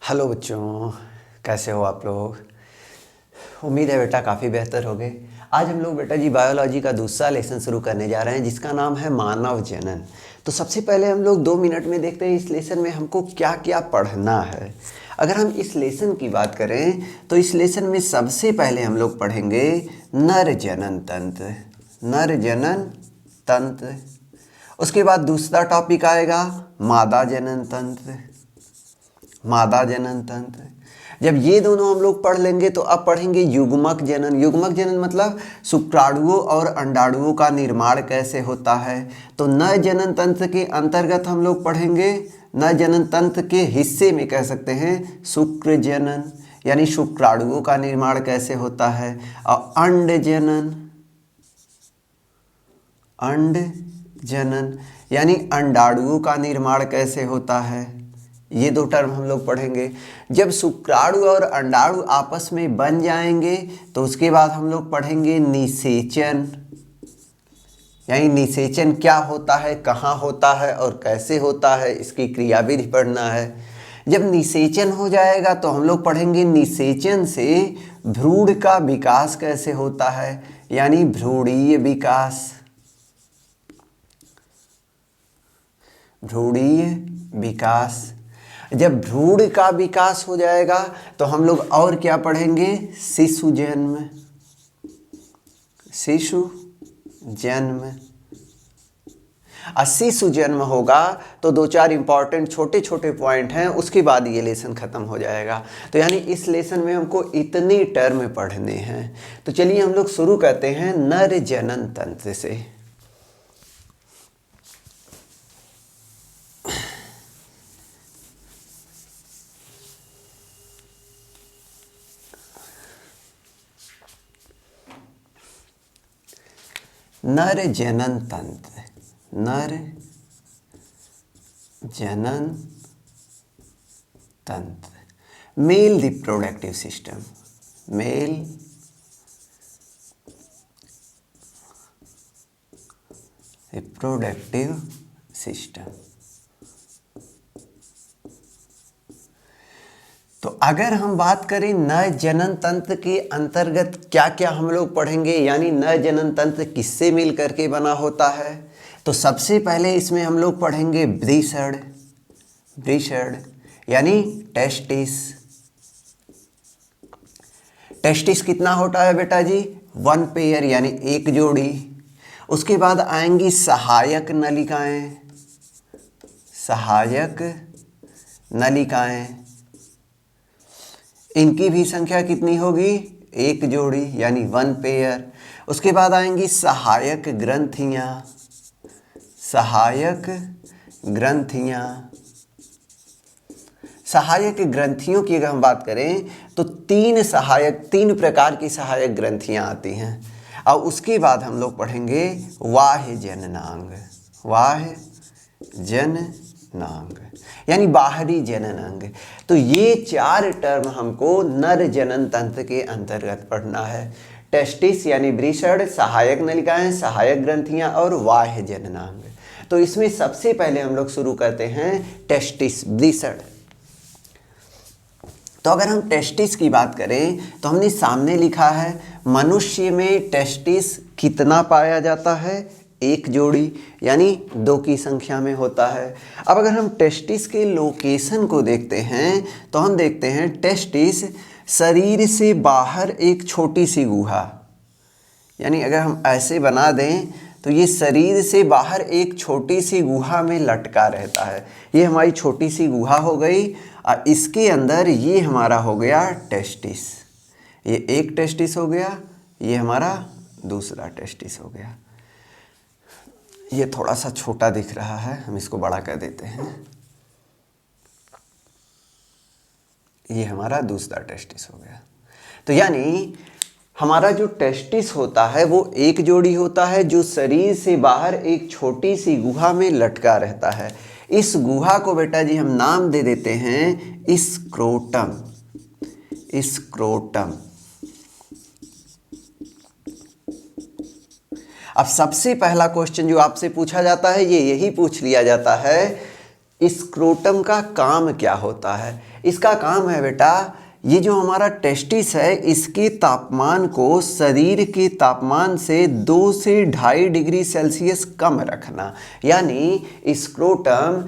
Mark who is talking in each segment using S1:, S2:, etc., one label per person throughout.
S1: Hello बच्चों, कैसे हो आप लोग। उम्मीद है बेटा काफ़ी बेहतर हो गए। आज हम लोग बेटा जी बायोलॉजी का दूसरा लेसन शुरू करने जा रहे हैं जिसका नाम है मानव जनन। तो सबसे पहले हम लोग 2 मिनट में देखते हैं इस लेसन में हमको क्या क्या पढ़ना है। अगर हम इस लेसन की बात करें तो इस लेसन में सबसे पहले हम लोग पढ़ेंगे नर जनन तंत्र। नर जनन तंत्र। उसके बाद दूसरा टॉपिक आएगा मादा जनन तंत्र। मादा जनन तंत्र। जब ये दोनों हम लोग पढ़ लेंगे तो अब पढ़ेंगे युग्मक जनन। युग्मक जनन मतलब शुक्राणुओं और अंडाणुओं का निर्माण कैसे होता है। तो नर जनन तंत्र के अंतर्गत हम लोग पढ़ेंगे, नर जनन तंत्र के हिस्से में कह सकते हैं शुक्र जनन, यानी शुक्राणुओं का निर्माण कैसे होता है। और अंड जनन, अंड जनन यानी अंडाणुओं का निर्माण कैसे होता है। ये दो टर्म हम लोग पढ़ेंगे। जब शुक्राणु और अंडाणु आपस में बन जाएंगे तो उसके बाद हम लोग पढ़ेंगे निषेचन, यानी निषेचन क्या होता है, कहाँ होता है और कैसे होता है, इसकी क्रियाविधि पढ़ना है। जब निषेचन हो जाएगा तो हम लोग पढ़ेंगे निषेचन से भ्रूण का विकास कैसे होता है, यानी भ्रूणीय विकास। भ्रूणीय विकास। जब भ्रूण का विकास हो जाएगा तो हम लोग और क्या पढ़ेंगे, शिशु जन्म। शिशु जन्म। शिशु जन्म होगा तो 2-4 इंपॉर्टेंट छोटे छोटे पॉइंट हैं, उसके बाद ये लेसन खत्म हो जाएगा। तो यानी इस लेसन में हमको इतने टर्म पढ़ने हैं। तो चलिए हम लोग शुरू करते हैं नर जनन तंत्र से। नर जनन तंत्र। नर जनन तंत्र। Male reproductive system. Male reproductive system. तो अगर हम बात करें नर जनन तंत्र के अंतर्गत क्या क्या हम लोग पढ़ेंगे, यानी नर जनन तंत्र किससे मिल करके बना होता है, तो सबसे पहले इसमें हम लोग पढ़ेंगे वृषण। वृषण यानी टेस्टिस। टेस्टिस कितना होता है बेटा जी, 1 पेयर यानी एक जोड़ी। उसके बाद आएंगी सहायक नलिकाएं। सहायक नलिकाएं, इनकी भी संख्या कितनी होगी, एक जोड़ी यानी 1 पेयर। उसके बाद आएंगी सहायक ग्रंथियां। सहायक ग्रंथियां। सहायक ग्रंथियों की अगर हम बात करें तो 3 प्रकार की सहायक ग्रंथियां आती हैं। और उसके बाद हम लोग पढ़ेंगे बाह्य जननांग। बाह्य जननांग यानी बाहरी जनन अंग। तो ये 4 टर्म हमको नर जनन तंत्र के अंतर्गत पढ़ना है। टेस्टिस यानी वृषण, सहायक नलिकाएं, सहायक ग्रंथियां और बाह्य जननांग। तो इसमें सबसे पहले हम लोग शुरू करते हैं टेस्टिस, वृषण। तो अगर हम टेस्टिस की बात करें तो हमने सामने लिखा है मनुष्य में टेस्टिस कितना पाया जाता है, एक जोड़ी यानी 2 की संख्या में होता है। अब अगर हम टेस्टिस के लोकेशन को देखते हैं तो हम देखते हैं टेस्टिस शरीर से बाहर एक छोटी सी गुहा, यानी अगर हम ऐसे बना दें तो ये शरीर से बाहर एक छोटी सी गुहा में लटका रहता है। ये हमारी छोटी सी गुहा हो गई और इसके अंदर ये हमारा हो गया टेस्टिस। ये एक टेस्टिस हो गया, ये हमारा दूसरा टेस्टिस हो गया। ये थोड़ा सा छोटा दिख रहा है, हम इसको बड़ा कर देते हैं। ये हमारा दूसरा टेस्टिस हो गया। तो यानी हमारा जो टेस्टिस होता है वो एक जोड़ी होता है जो शरीर से बाहर एक छोटी सी गुहा में लटका रहता है। इस गुहा को बेटा जी हम नाम दे देते हैं स्क्रोटम। स्क्रोटम। अब सबसे पहला क्वेश्चन जो आपसे पूछा जाता है ये यही पूछ लिया जाता है स्क्रोटम का काम क्या होता है? इसका काम है बेटा, ये जो हमारा टेस्टिस है इसके तापमान को शरीर के तापमान से 2 से 2.5 डिग्री सेल्सियस कम रखना। यानी स्क्रोटम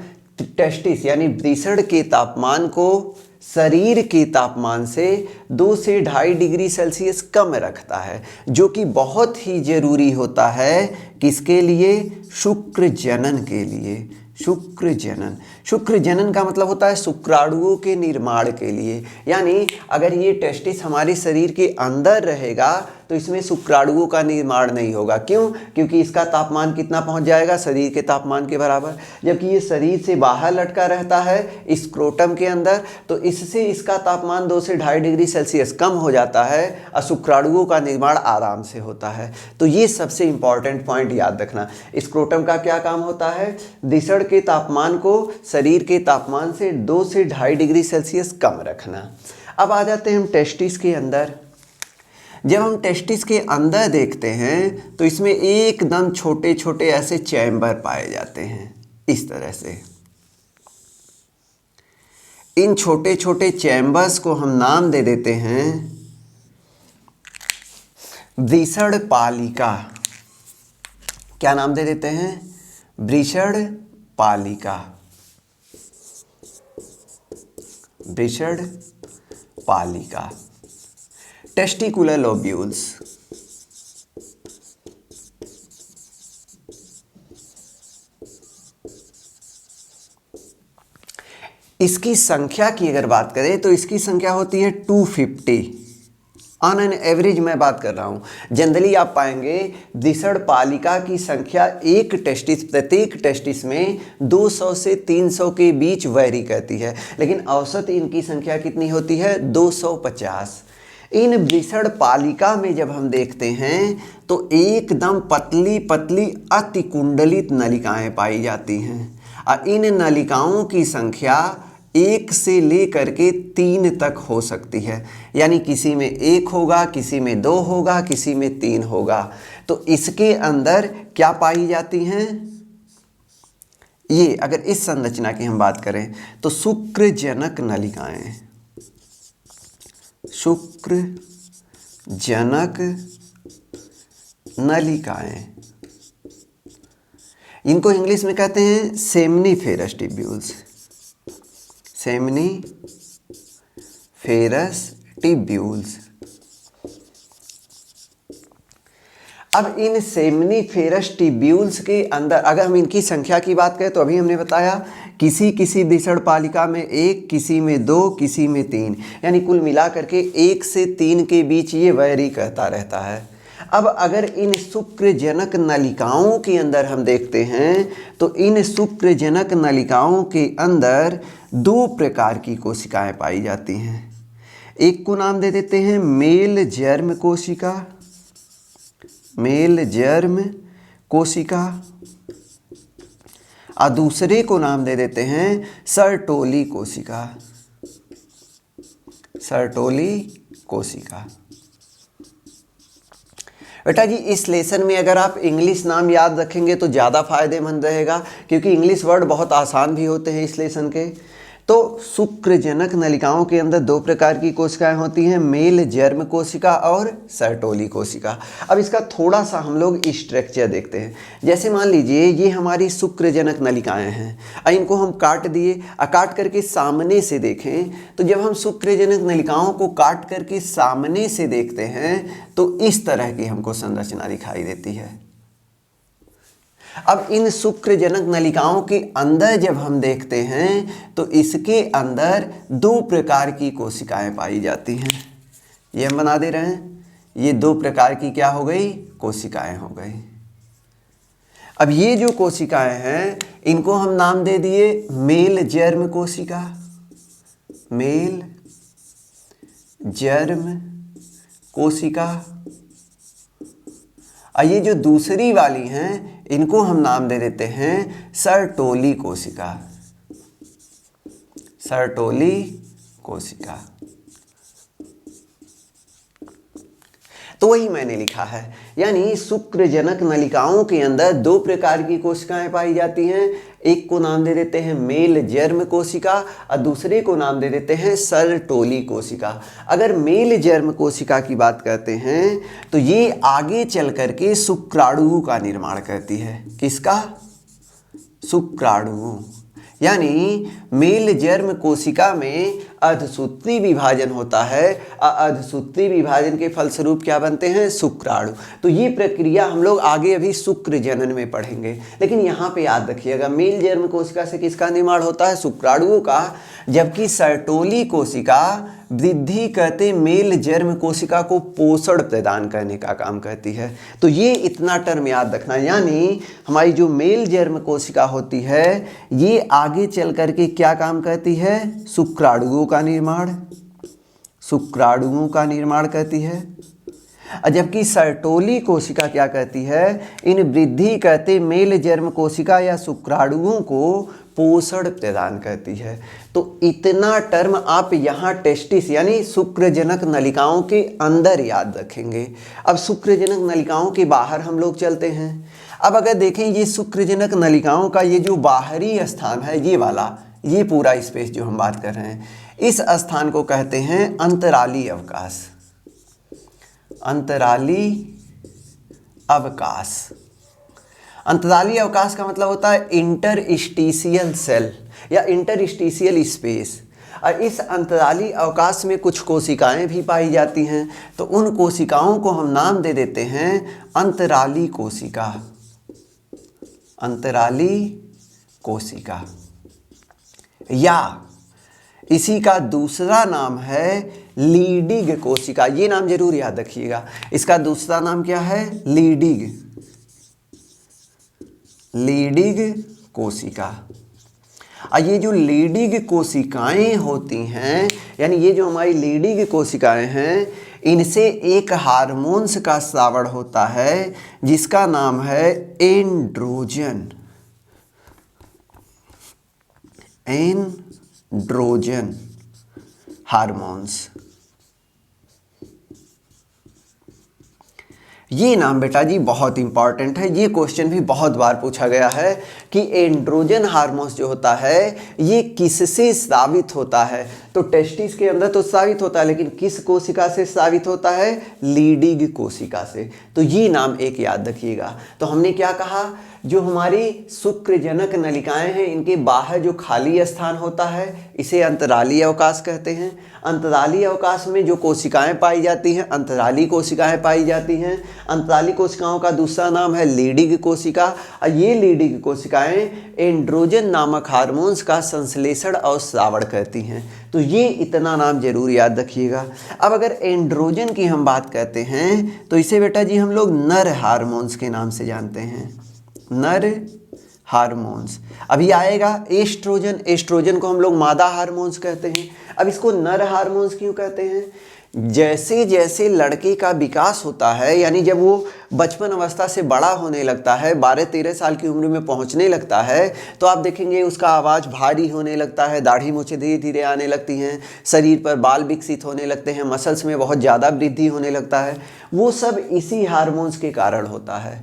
S1: टेस्टिस यानी वृषण के तापमान को शरीर के तापमान से 2 से 2.5 डिग्री सेल्सियस कम रखता है, जो कि बहुत ही ज़रूरी होता है किसके लिए? शुक्र जनन के लिए। शुक्र जनन, शुक्र जनन का मतलब होता है शुक्राणुओं के निर्माण के लिए। यानी अगर ये टेस्टिस हमारे शरीर के अंदर रहेगा तो इसमें शुक्राणुओं का निर्माण नहीं होगा। क्यों? क्योंकि इसका तापमान कितना पहुंच जाएगा? शरीर के तापमान के बराबर। जबकि ये शरीर से बाहर लटका रहता है स्क्रोटम के अंदर, तो इससे इसका तापमान 2 से 2.5 डिग्री सेल्सियस कम हो जाता है और शुक्राणुओं का निर्माण आराम से होता है। तो ये सबसे इंपॉर्टेंट पॉइंट याद रखना। स्क्रोटम का क्या काम होता है? वृषण के तापमान को शरीर के तापमान से 2 से 2.5 डिग्री सेल्सियस कम रखना। अब आ जाते हैं हम टेस्टिस के अंदर। जब हम टेस्टिस के अंदर देखते हैं तो इसमें एकदम छोटे छोटे ऐसे चैम्बर पाए जाते हैं इस तरह से। इन छोटे छोटे चैम्बर्स को हम नाम दे देते हैं वृषण पालिका। क्या नाम दे देते हैं? वृषण पालिका। वृषण पालिका, टेस्टिकुलर लोब्यूल्स। इसकी संख्या की अगर बात करें तो इसकी संख्या होती है 250। ऑन एन एवरेज मैं बात कर रहा हूँ। जनरली आप पाएंगे वृषण पालिका की संख्या प्रत्येक टेस्टिस में 200 से 300 के बीच वैरी करती है, लेकिन औसत इनकी संख्या कितनी होती है? 250। इन वृषण पालिका में जब हम देखते हैं तो एकदम पतली पतली अतिकुंडलित नलिकाएं पाई जाती हैं और इन नलिकाओं की संख्या 1 से लेकर के 3 तक हो सकती है। यानी किसी में 1 होगा, किसी में 2 होगा, किसी में 3 होगा। तो इसके अंदर क्या पाई जाती हैं? ये अगर इस संरचना की हम बात करें तो शुक्रजनक नलिकाएं, शुक्र जनक नलिकाएं, इनको इंग्लिश में कहते हैं सेमनीफेरस ट्यूब्यूल्स। Seminiferous tubules. अब इन सेमनीफेरस ट्यूब्यूल्स के अंदर अगर हम इनकी संख्या की बात करें तो अभी हमने बताया किसी किसी वृषण पालिका में 1, किसी में 2, किसी में 3, यानी कुल मिलाकर के 1 से 3 के बीच ये वैरी करता रहता है। अब अगर इन शुक्रजनक नलिकाओं के अंदर हम देखते हैं तो इन शुक्रजनक नलिकाओं के अंदर 2 प्रकार की कोशिकाएं पाई जाती हैं। एक को नाम दे देते हैं मेल जर्म कोशिका, मेल जर्म कोशिका, और दूसरे को नाम दे देते हैं सर्टोली कोशिका, सर्टोली कोशिका। बेटा जी इस लेसन में अगर आप इंग्लिश नाम याद रखेंगे तो ज़्यादा फायदेमंद रहेगा, क्योंकि इंग्लिश वर्ड बहुत आसान भी होते हैं इस लेसन के। तो शुक्रजनक नलिकाओं के अंदर 2 प्रकार की कोशिकाएं होती हैं, मेल जर्म कोशिका और सर्टोली कोशिका। अब इसका थोड़ा सा हम लोग स्ट्रक्चर देखते हैं। जैसे मान लीजिए ये हमारी शुक्रजनक नलिकाएं हैं और इनको हम काट दिए और काट करके सामने से देखें तो जब हम शुक्रजनक नलिकाओं को काट करके सामने से देखते हैं तो इस तरह की हमको संरचना दिखाई देती है। अब इन शुक्रजनक नलिकाओं के अंदर जब हम देखते हैं तो इसके अंदर 2 प्रकार की कोशिकाएं पाई जाती हैं। ये हम बना दे रहे हैं, ये 2 प्रकार की क्या हो गई? कोशिकाएं हो गई। अब ये जो कोशिकाएं हैं इनको हम नाम दे दिए मेल जर्म कोशिका, मेल जर्म कोशिका। और ये जो दूसरी वाली हैं इनको हम नाम दे देते हैं सर्टोली कोशिका, सर्टोली कोशिका। तो वही मैंने लिखा है, यानी शुक्रजनक नलिकाओं के अंदर 2 प्रकार की कोशिकाएं पाई जाती हैं। एक को नाम दे देते हैं मेल जर्म कोशिका और दूसरे को नाम दे देते हैं सर्टोली कोशिका। अगर मेल जर्म कोशिका की बात करते हैं तो ये आगे चल करके शुक्राणु का निर्माण करती है। किसका? शुक्राणु। यानी मेल जर्म कोशिका में अर्धसूत्री विभाजन होता है और अर्धसूत्री विभाजन के फलस्वरूप क्या बनते हैं? शुक्राणु। तो ये प्रक्रिया हम लोग आगे अभी शुक्र जनन में पढ़ेंगे, लेकिन यहाँ पे याद रखिएगा मेल जर्म कोशिका से किसका निर्माण होता है? शुक्राणुओं का। जबकि सर्टोली कोशिका वृद्धि करते मेल जर्म कोशिका को पोषण प्रदान करने का काम करती है। तो ये इतना टर्म याद रखना, यानी हमारी जो मेल जर्म कोशिका होती है ये आगे चल करके क्या काम करती है? शुक्राणुओं का निर्माण करती है। जबकि सर्टोली कोशिका क्या करती है? इन वृद्धि करते मेल जर्म कोशिका या शुक्राणुओं को पोषण प्रदान करती है। तो इतना टर्म आप यहाँ टेस्टिस यानी शुक्रजनक नलिकाओं के अंदर याद रखेंगे। अब शुक्रजनक नलिकाओं के बाहर हम लोग चलते हैं। अब अगर देखें ये शुक्रजनक नलिकाओं का ये जो बाहरी स्थान है, ये वाला, ये पूरा स्पेस जो हम बात कर रहे हैं, इस स्थान को कहते हैं अंतराली अवकाश। अंतराली अवकाश। अंतराली अवकाश का मतलब होता है इंटरस्टिशियल सेल या इंटरस्टिशियल स्पेस। और इस अंतराली अवकाश में कुछ कोशिकाएं भी पाई जाती हैं, तो उन कोशिकाओं को हम नाम दे देते हैं अंतराली कोशिका। अंतराली कोशिका, या इसी का दूसरा नाम है लीडिंग कोशिका। ये नाम जरूर याद रखिएगा। इसका दूसरा नाम क्या है? लीडिंग कोशिका। और ये जो लीडिंग कोशिकाएं होती हैं, यानी ये जो हमारी लीडिंग कोशिकाएं हैं, इनसे एक हार्मोन्स का स्रावण होता है जिसका नाम है एंड्रोजन। Androgen hormones. ये नाम बेटा जी बहुत इंपॉर्टेंट है। ये क्वेश्चन भी बहुत बार पूछा गया है कि एंड्रोजन हार्मोन्स जो होता है ये किससे स्रावित होता है? तो टेस्टिस के अंदर तो स्रावित होता है, लेकिन किस कोशिका से स्रावित होता है? लीडिंग कोशिका से। तो ये नाम एक याद रखिएगा। तो हमने क्या कहा? जो हमारी शुक्रजनक नलिकाएं हैं इनके बाहर जो खाली स्थान होता है इसे अंतराली अवकाश कहते हैं। अंतराली अवकाश में जो कोशिकाएं पाई जाती हैं अंतराली कोशिकाएं पाई जाती हैं। अंतराली कोशिकाओं का दूसरा नाम है लीडिंग कोशिका। और ये लीडिंग कोशिकाएं एंड्रोजन नामक हार्मोन्स का संश्लेषण और स्रावण करती हैं। तो ये इतना नाम जरूर याद रखिएगा। अब अगर एंड्रोजन की हम बात करते हैं तो इसे बेटा जी हम लोग नर हार्मोन्स के नाम से जानते हैं। नर हार्मोन्स। अभी आएगा एस्ट्रोजन। एस्ट्रोजन को हम लोग मादा हार्मोन्स कहते हैं। अब इसको नर हार्मोन्स क्यों कहते हैं? जैसे जैसे लड़के का विकास होता है, यानी जब वो बचपन अवस्था से बड़ा होने लगता है, 12-13 साल की उम्र में पहुंचने लगता है, तो आप देखेंगे उसका आवाज़ भारी होने लगता है, दाढ़ी मूंछें धीरे धीरे आने लगती हैं, शरीर पर बाल विकसित होने लगते हैं, मसल्स में बहुत ज़्यादा वृद्धि होने लगता है। वो सब इसी हार्मोन्स के कारण होता है।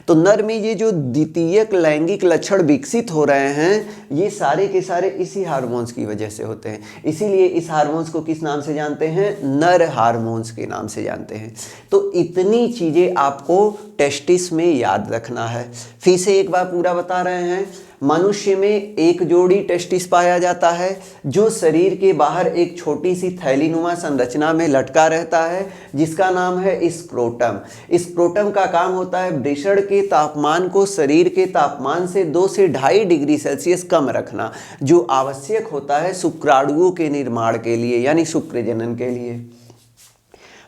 S1: तो नर में ये जो द्वितीयक लैंगिक लक्षण विकसित हो रहे हैं ये सारे के सारे इसी हार्मोन्स की वजह से होते हैं। इसीलिए इस हार्मोन्स को किस नाम से जानते हैं? नर हार्मोन्स के नाम से जानते हैं। तो इतनी चीज़ें आपको टेस्टिस में याद रखना है। फिर से एक बार पूरा बता रहे हैं। मनुष्य में एक जोड़ी टेस्टिस पाया जाता है जो शरीर के बाहर एक छोटी सी थैलीनुमा संरचना में लटका रहता है जिसका नाम है स्क्रोटम। स्क्रोटम का काम होता है वृषण के तापमान को शरीर के तापमान से 2 से 2.5 डिग्री सेल्सियस कम रखना, जो आवश्यक होता है शुक्राणुओं के निर्माण के लिए, यानी शुक्र जनन के लिए।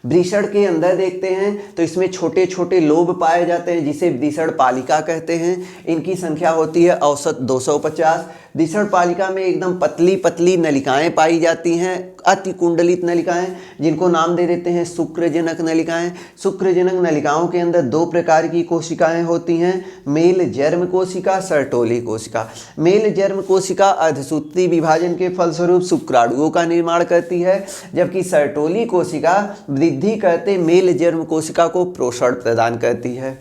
S1: वृषण के अंदर देखते हैं तो इसमें छोटे छोटे लोब पाए जाते हैं जिसे वृषण पालिका कहते हैं। इनकी संख्या होती है औसत 250। वृषण पालिका में एकदम पतली पतली नलिकाएं पाई जाती हैं, अति कुंडलित नलिकाएं, जिनको नाम दे देते हैं शुक्रजनक नलिकाएं। शुक्रजनक नलिकाओं के अंदर 2 प्रकार की कोशिकाएं होती हैं, मेल जर्म कोशिका, सर्टोली कोशिका। मेल जर्म कोशिका अर्धसूत्री विभाजन के फलस्वरूप शुक्राणुओं का निर्माण करती है, जबकि सर्टोली कोशिका वृद्धि करते मेल जर्म कोशिका को पोषण प्रदान करती है।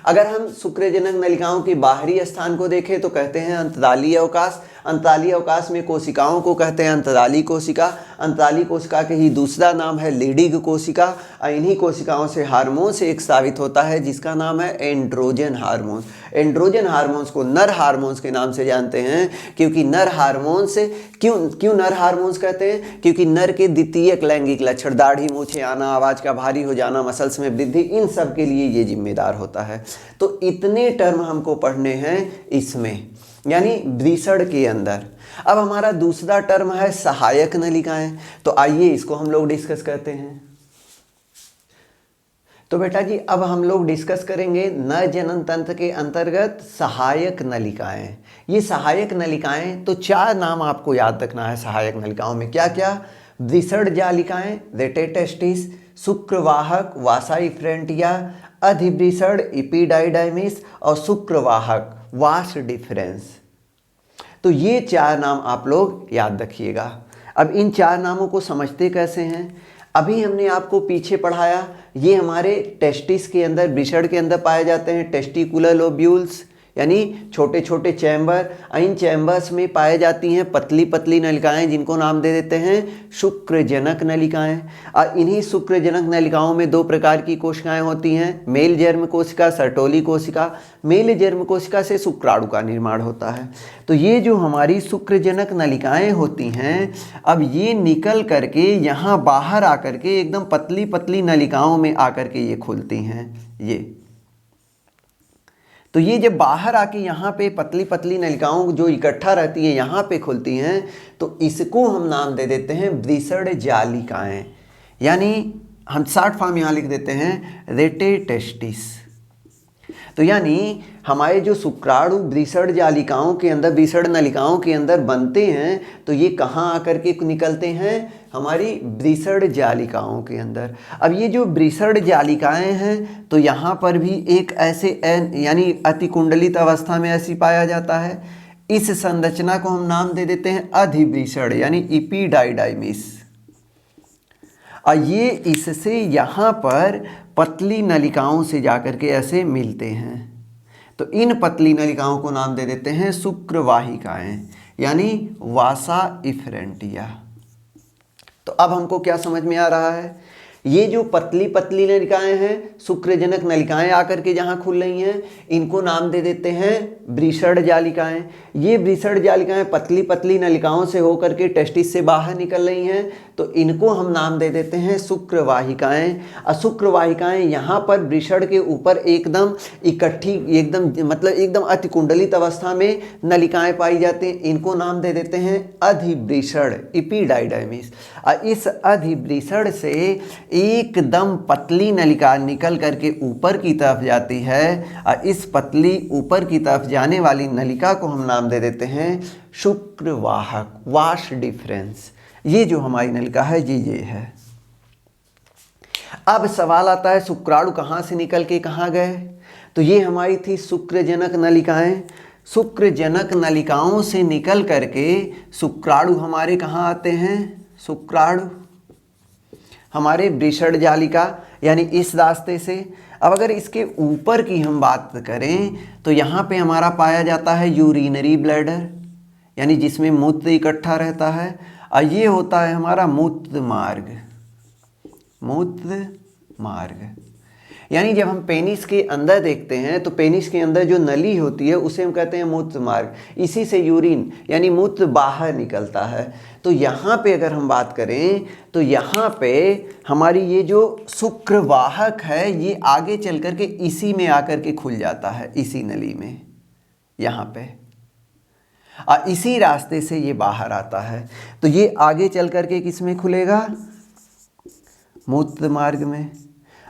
S1: अगर हम शुक्रजनक नलिकाओं के बाहरी स्थान को देखें तो कहते हैं अंतरालीय अवकाश। अंतरालीय अवकाश में कोशिकाओं को कहते हैं अंतराली कोशिका। अंतराली कोशिका के ही दूसरा नाम है लीडिंग कोशिका। और इन्हीं कोशिकाओं से हार्मोन से एक स्रावित होता है जिसका नाम है एंड्रोजन हार्मोन्स। एंड्रोजन हार्मोन्स को नर हार्मोन्स के नाम से जानते हैं, क्योंकि नर हार्मोन्स क्यों नर हार्मोन्स कहते हैं? क्योंकि नर के द्वितीयक लैंगिक लक्षण, दाढ़ी मूछें आना, आवाज़ का भारी हो जाना, मसल्स में वृद्धि, इन सब के लिए ये जिम्मेदार होता है। तो इतने टर्म हमको पढ़ने हैं इसमें, यानी वृषण के अंदर। अब हमारा दूसरा टर्म है सहायक नलिकाएं। तो आइए इसको हम लोग डिस्कस करते हैं। तो बेटा जी अब हम लोग डिस्कस करेंगे नर जनन तंत्र के अंतर्गत सहायक नलिकाएं। ये सहायक नलिकाएं, तो 4 नाम आपको याद रखना है सहायक नलिकाओं में। क्या क्या? वृषण जालिकाएं, रेटेटेस्टिस, शुक्रवाहक, वासा इफ्रेंटिया, अधिवृषण, इपीडाइडाइमिस, और शुक्रवाहक, वास डिफरेंस। तो ये 4 नाम आप लोग याद रखिएगा। अब इन 4 नामों को समझते कैसे हैं? अभी हमने आपको पीछे पढ़ाया, ये हमारे टेस्टिस के अंदर, वृषण के अंदर पाए जाते हैं टेस्टिकुलर लोब्यूल्स, यानी छोटे छोटे चैम्बर। इन चैम्बर्स में पाए जाती हैं पतली पतली नलिकाएं जिनको नाम दे देते हैं शुक्रजनक नलिकाएं। और इन्हीं शुक्रजनक नलिकाओं में 2 प्रकार की कोशिकाएं होती हैं, मेल जर्म कोशिका, सर्टोली कोशिका। मेल जर्म कोशिका से शुक्राणु का निर्माण होता है। तो ये जो हमारी शुक्रजनक नलिकाएं होती हैं, अब ये निकल करके यहाँ बाहर आकर के एकदम पतली पतली नलिकाओं में आकर के ये खुलती हैं। ये तो ये जब बाहर आके यहाँ पे पतली पतली नलिकाओं जो इकट्ठा रहती हैं यहाँ पे खुलती हैं, तो इसको हम नाम दे देते हैं वृषण जालिकाएं। यानी हम शॉर्ट फॉर्म यहाँ लिख देते हैं रेटेटेस्टिस। तो यानी हमारे जो शुक्राणु वृषण जालिकाओं के अंदर, वृषण नलिकाओं के अंदर बनते हैं, तो ये कहाँ आकर के निकलते हैं? हमारी वृषण जालिकाओं के अंदर। अब ये जो वृषण जालिकाएं हैं, तो यहाँ पर भी एक ऐसे यानी अतिकुंडलित अवस्था में ऐसी पाया जाता है। इस संरचना को हम नाम दे देते हैं अधिवृषण, यानी इपीडाइडाइमिस। और ये इससे यहाँ पर पतली नलिकाओं से जाकर के ऐसे मिलते हैं। तो इन पतली नलिकाओं को नाम दे देते हैं शुक्रवाहिकाएं, यानी वासा इफ्रेंटिया। तो अब हमको क्या समझ में आ रहा है? ये जो पतली पतली नलिकाएं हैं, शुक्रजनक नलिकाएं आकर के जहाँ खुल रही हैं, इनको नाम दे देते हैं वृषण जालिकाएं। ये वृषण जालिकाएं पतली पतली नलिकाओं से होकर के टेस्टिस से बाहर निकल रही हैं, तो इनको हम नाम दे देते हैं शुक्रवाहिकाएं। और शुक्रवाहिकाएं यहाँ पर वृषण के ऊपर एकदम इकट्ठी, एकदम मतलब एकदम अतिकुंडलित अवस्था में नलिकाएं पाई जाती हैं, इनको नाम दे देते हैं अधिवृषण, इपीडाइडाइमिस। और इस अधिवृषण से एकदम पतली नलिका निकल करके ऊपर की तरफ जाती है, और इस पतली ऊपर की तरफ जाने वाली नलिका को हम नाम दे देते हैं शुक्रवाहक, वास डिफरेंस। ये जो हमारी नलिका है ये है। अब सवाल आता है शुक्राणु कहाँ से निकल के कहाँ गए? तो ये हमारी थी शुक्रजनक नलिकाएं। शुक्रजनक नलिकाओं से निकल करके शुक्राणु हमारे कहाँ आते हैं? शुक्राणु हमारे वृषण जालिका, यानी इस रास्ते से। अब अगर इसके ऊपर की हम बात करें, तो यहाँ पे हमारा पाया जाता है यूरिनरी ब्लैडर, यानी जिसमें मूत्र इकट्ठा रहता है। और ये होता है हमारा मूत्र मार्ग। मूत्र मार्ग यानी जब हम पेनिस के अंदर देखते हैं, तो पेनिस के अंदर जो नली होती है उसे हम कहते हैं मूत्र मार्ग। इसी से यूरिन यानी मूत्र बाहर निकलता है। तो यहाँ पे अगर हम बात करें, तो यहाँ पे हमारी ये जो शुक्रवाहक है, ये आगे चल कर के इसी में आकर के खुल जाता है, इसी नली में, यहाँ पे। और इसी रास्ते से ये बाहर आता है। तो ये आगे चल कर के किस में खुलेगा? मूत्र मार्ग में।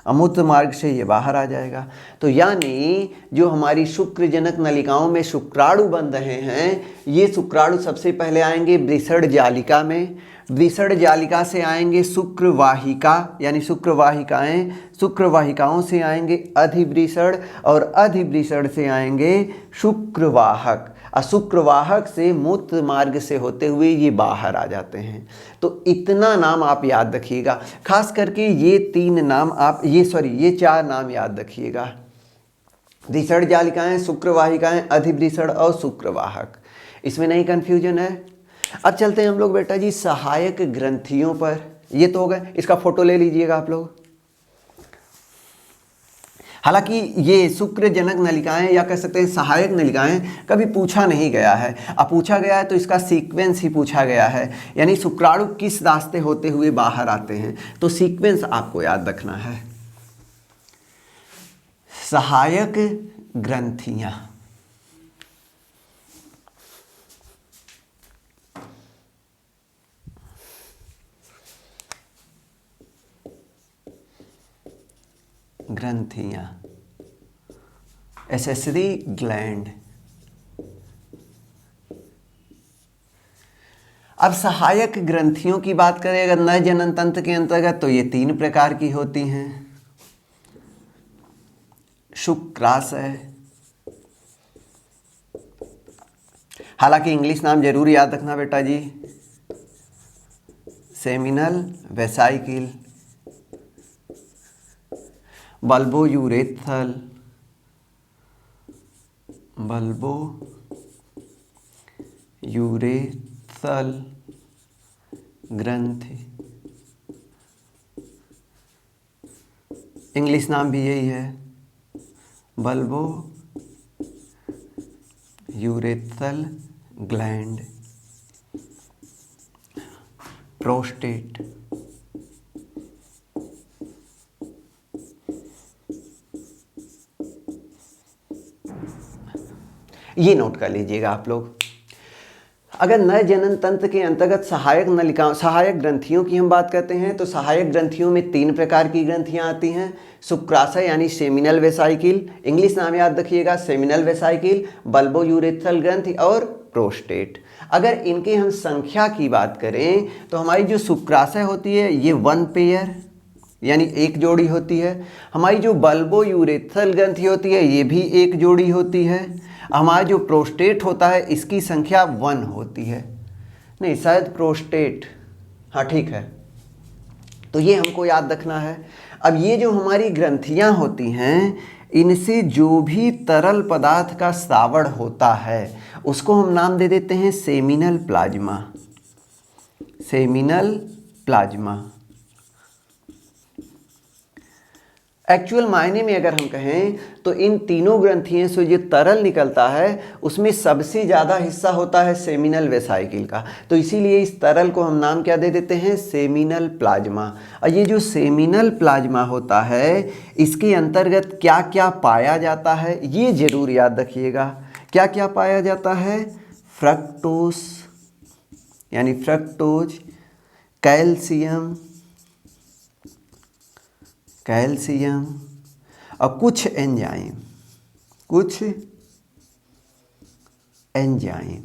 S1: मूत्र मार्ग से ये बाहर आ जाएगा। तो यानी जो हमारी शुक्रजनक नलिकाओं में शुक्राणु बन रहे हैं, ये शुक्राणु सबसे पहले आएंगे वृषण जालिका में। वृषण जालिका से आएंगे शुक्रवाहिका, यानी शुक्रवाहिकाएं। शुक्रवाहिकाओं से आएंगे अधिवृषण, और अधिवृषण से आएंगे शुक्रवाहक। और शुक्रवाहक से मूत्र मार्ग से होते हुए ये बाहर आ जाते हैं। तो इतना नाम आप याद रखिएगा, खास करके ये 3 नाम आप ये 4 नाम याद रखिएगा। वृषण जालिकाएं, शुक्रवाहिकाएं, अधिवृषण और शुक्रवाहक। इसमें नहीं कन्फ्यूजन है। अब चलते हैं हम लोग बेटा जी सहायक ग्रंथियों पर। ये तो हो गए, इसका फोटो ले लीजिएगा आप लोग। हालांकि ये शुक्रजनक नलिकाएं या कह सकते हैं सहायक नलिकाएं कभी पूछा नहीं गया है। अब पूछा गया है तो इसका सीक्वेंस ही पूछा गया है, यानी शुक्राणु किस रास्ते होते हुए बाहर आते हैं, तो सीक्वेंस आपको याद रखना है। सहायक ग्रंथियां, ग्रंथियां, एसेसरी ग्लैंड। अब सहायक ग्रंथियों की बात करें अगर नर जनन तंत्र के अंतर्गत तो ये 3 प्रकार की होती हैं। शुक्राशय, हालांकि इंग्लिश नाम जरूर याद रखना बेटा जी, seminal vesicle, bulbo urethral, bulbo urethral ग्रंथि, इंग्लिश नाम भी यही है, बल्बो यूरेथल ग्लैंड, प्रोस्टेट। ये नोट कर लीजिएगा आप लोग। अगर नर जनन तंत्र के अंतर्गत सहायक नलिकाओं, सहायक ग्रंथियों की हम बात करते हैं तो सहायक ग्रंथियों में 3 प्रकार की ग्रंथियां आती हैं। शुक्राशय यानी सेमिनल वेसाइकिल, इंग्लिश नाम याद रखिएगा सेमिनल वेसाइकिल, बल्बो यूरेथ्रल ग्रंथि और प्रोस्टेट। अगर इनके हम संख्या की बात करें तो हमारी जो शुक्राशय होती है ये 1 पेयर यानी 1 जोड़ी होती है। हमारी जो बल्बो यूरेथ्रल ग्रंथि होती है ये भी 1 जोड़ी होती है। हमारा जो प्रोस्टेट होता है इसकी संख्या 1 होती है। नहीं शायद प्रोस्टेट, हाँ ठीक है, तो ये हमको याद रखना है। अब ये जो हमारी ग्रंथियां होती हैं इनसे जो भी तरल पदार्थ का श्रावण होता है उसको हम नाम दे देते हैं seminal plasma. Seminal plasma actual मायने में अगर हम कहें तो इन तीनों ग्रंथियों से जो तरल निकलता है उसमें सबसे ज़्यादा हिस्सा होता है सेमिनल वेसाइकिल का, तो इसीलिए इस तरल को हम नाम क्या दे देते हैं सेमिनल प्लाज्मा। और ये जो सेमिनल प्लाज्मा होता है इसके अंतर्गत क्या क्या पाया जाता है ये जरूर याद रखिएगा। क्या क्या पाया जाता है? फ्रक्टोस यानी फ्रक्टोज, कैल्शियम, कैल्शियम और कुछ एंजाइम, कुछ एंजाइम।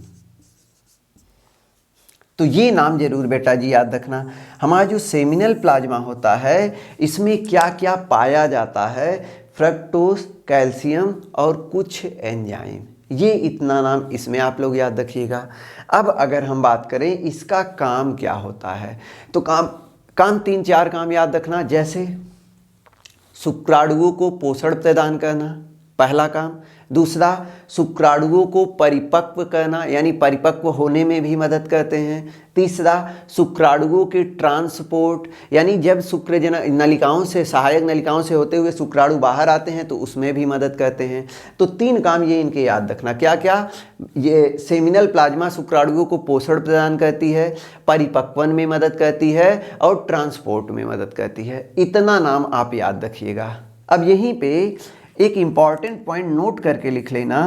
S1: तो ये नाम जरूर बेटा जी याद रखना। हमारा जो सेमिनल प्लाज्मा होता है इसमें क्या क्या पाया जाता है? फ्रक्टोस, कैल्शियम और कुछ एंजाइम, ये इतना नाम इसमें आप लोग याद रखिएगा। अब अगर हम बात करें इसका काम क्या होता है तो काम 3-4 काम याद रखना। जैसे शुक्राणुओं को पोषण प्रदान करना, पहला काम। दूसरा, शुक्राणुओं को परिपक्व करना यानी परिपक्व होने में भी मदद करते हैं। तीसरा, शुक्राणुओं के ट्रांसपोर्ट यानी जब शुक्रजनक नलिकाओं से, सहायक नलिकाओं से होते हुए शुक्राणु बाहर आते हैं तो उसमें भी मदद करते हैं। तो 3 काम ये इनके याद रखना। क्या क्या? ये सेमिनल प्लाज्मा शुक्राणुओं को पोषण प्रदान करती है, परिपक्वन में मदद करती है और ट्रांसपोर्ट में मदद करती है। इतना नाम आप याद रखिएगा। अब यहीं पे एक इम्पॉर्टेंट पॉइंट नोट करके लिख लेना।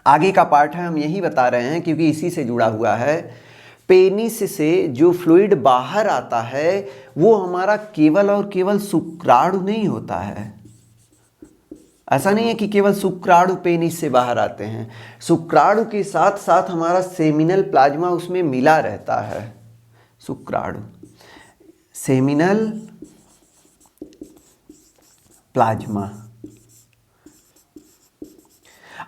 S1: आगे का पार्ट है हम यही बता रहे हैं क्योंकि इसी से जुड़ा हुआ है। पेनिस से जो फ्लूइड बाहर आता है वो हमारा केवल और केवल शुक्राणु नहीं होता है। ऐसा नहीं है कि केवल शुक्राणु पेनिस से बाहर आते हैं, शुक्राणु के साथ साथ हमारा सेमिनल प्लाज्मा उसमें मिला रहता है। शुक्राणु, सेमिनल प्लाज्मा।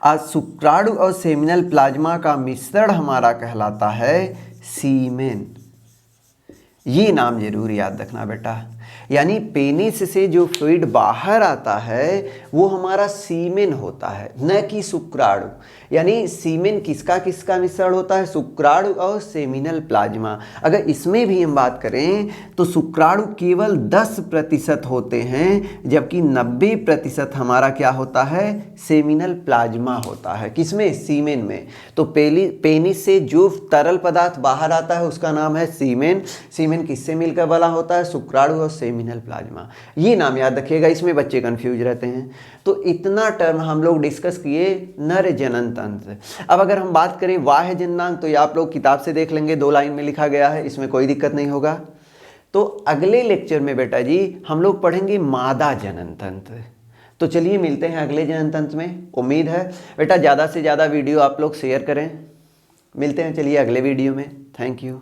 S1: आज शुक्राणु और सेमिनल प्लाज्मा का मिश्रण हमारा कहलाता है सीमेन। ये नाम जरूर याद रखना बेटा। यानी पेनिस से जो फ्लूइड बाहर आता है वो हमारा सीमेन होता है, न कि शुक्राणु। यानी सीमेन किसका किसका मिश्रण होता है, शुक्राणु और सेमिनल प्लाज्मा। अगर इसमें भी हम बात करें तो शुक्राणु केवल 10% होते हैं, जबकि 90% हमारा क्या होता है, सेमिनल प्लाज्मा होता है। किसमें, सीमेन में। तो पेनिस से जो तरल पदार्थ बाहर आता है उसका नाम है सीमेन। सीमेन किससे मिलकर बना होता है, शुक्राणु और सेमिनल प्लाज्मा। ये नाम याद रखिएगा, इसमें बच्चे कंफ्यूज रहते हैं। तो इतना टर्म हम लोग डिस्कस किए नर जनन तंत्र। अब अगर हम बात करें बाह्य जननांग तो ये आप लोग किताब से देख लेंगे, 2 लाइन में लिखा गया है, इसमें कोई दिक्कत नहीं होगा। तो अगले लेक्चर में बेटा जी हम लोग पढ़ेंगे मादा जनन तंत्र। तो चलिए मिलते हैं अगले जनन तंत्र में। उम्मीद है बेटा ज़्यादा से ज़्यादा वीडियो आप लोग शेयर करें। मिलते हैं चलिए अगले वीडियो में। Thank you.